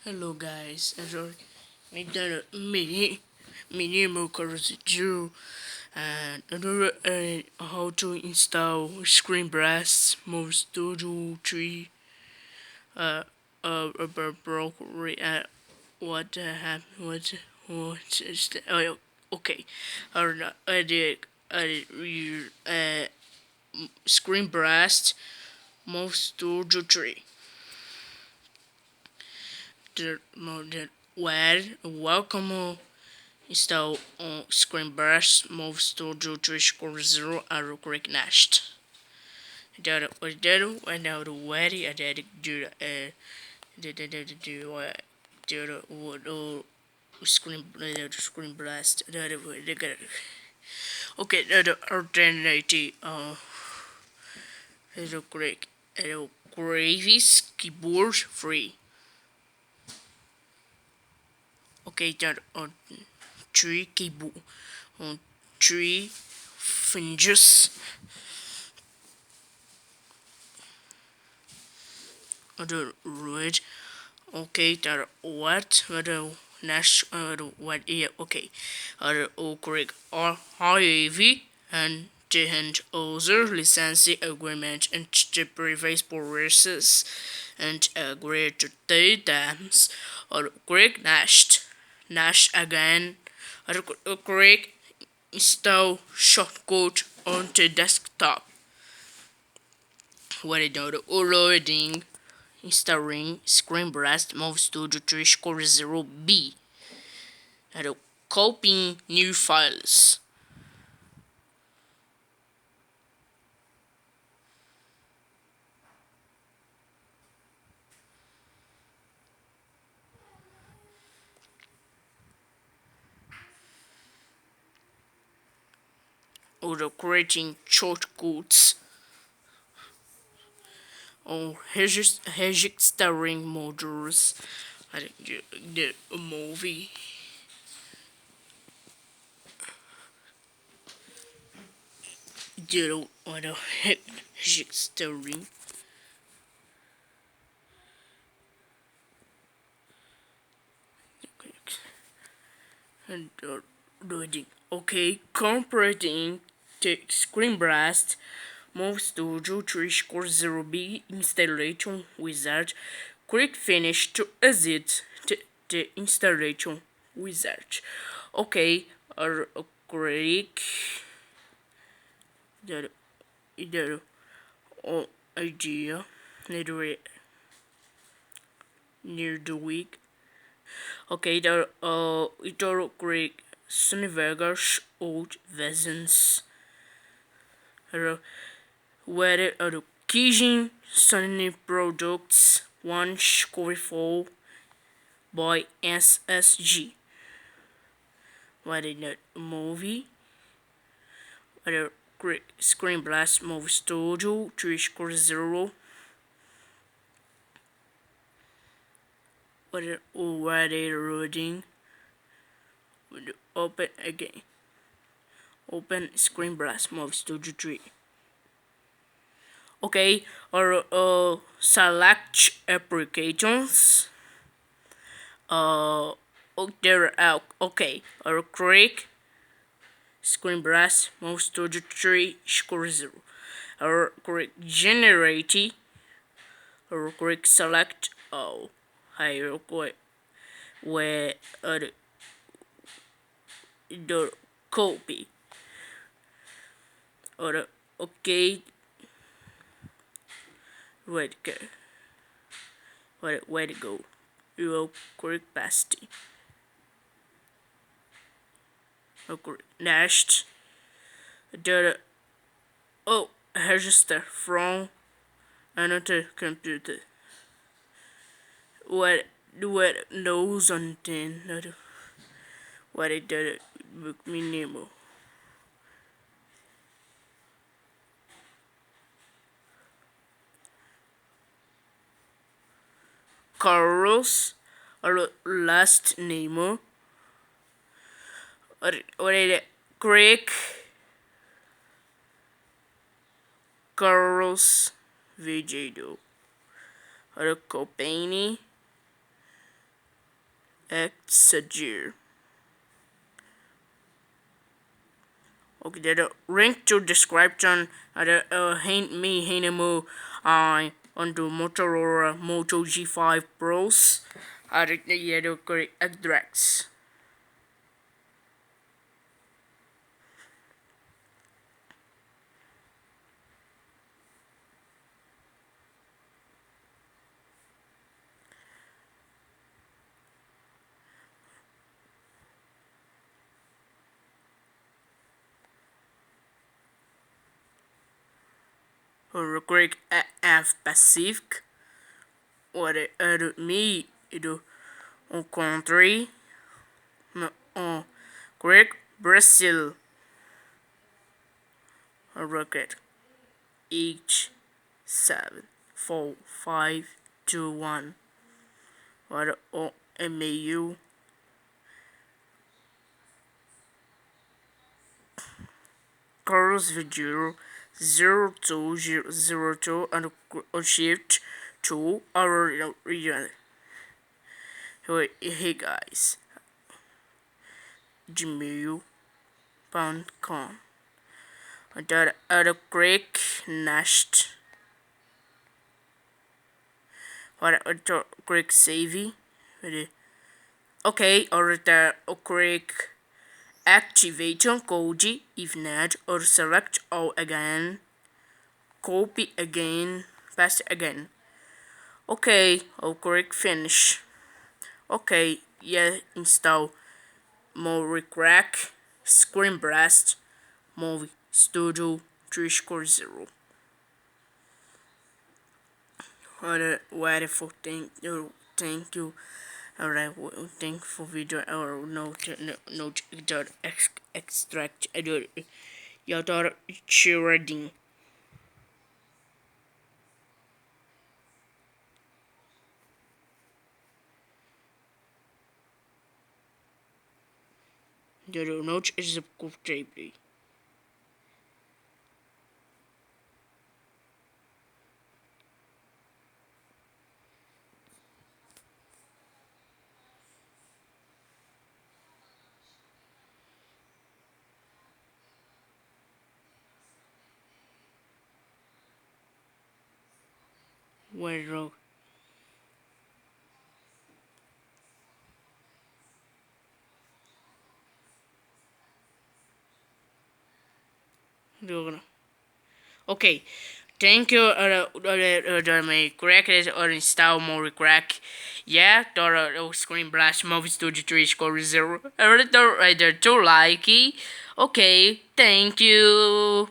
Hello guys, me done me name is Joe and another how to install Screenblast Move Studio 3 broke what happened what is the okay or not I did Screenblast Move Studio 3 the where welcome install on Screenblast Move Studio 3.0 and click next. When now the ready I did do do screen blast okay the alternative it'll click it'll Gravis keyboard free. Okay, that on three keyboard on three fingers. Other red. Okay, that what next what yeah okay. Other correct or however and the hand other licensing agreement and the previous process and agree to the terms or correct next again or correct install shortcut on the desktop. What is the loading installing Screenblast Move Studio 3.0B and copying new files. Or creating shortcuts or registering modules. I think the movie. You want to registering. And loading. Okay, completing the Screenblast Move Studio 3.0B installation wizard. Click Finish to exit the installation wizard. Okay, or click the idea near the week. Okay, it'll click Sony Vegas old versions. Where the Kijin Sony products one score by SSG. What is that movie? Where the Screenblast Move Studio 3.0. Where already loading. Open again. Open Screenblast Move Studio 3. Okay, or select applications. There are okay, or click Screenblast Move Studio 3.0, or click Generate, or click Select all. Here, where the copy, or okay. Wait, where to go? You will click paste. Okay, next, the register from another computer. What knows on then what it did book me name. Carlos or last name or it Craig Carlos Vigedo or Copani ExaGear. Okay, the link to description hint me hinemo on the Motorola Moto G5 Pros the yellow correct address. Or correct F Pacific or me do on country on correct Brazil or rocket H74521 or MAU Chorus video 0202 and shift to our region. Hey guys, gmail.com. That other click next. What click save? Okay, or the click activation code if not, or select all again. Copy again, paste again. Okay, I'll click finish. Okay, yeah, install Movie Crack, Screenblast, Movie Studio 3.0. What a wonderful thank you. Alright, thank you for video or note extract your daughter shredding. The note is a good table. Well, okay, thank you. My crack is or install more crack. Yeah, the Screenblast Movie Studio 3.0. I really don't like it. Okay, thank you.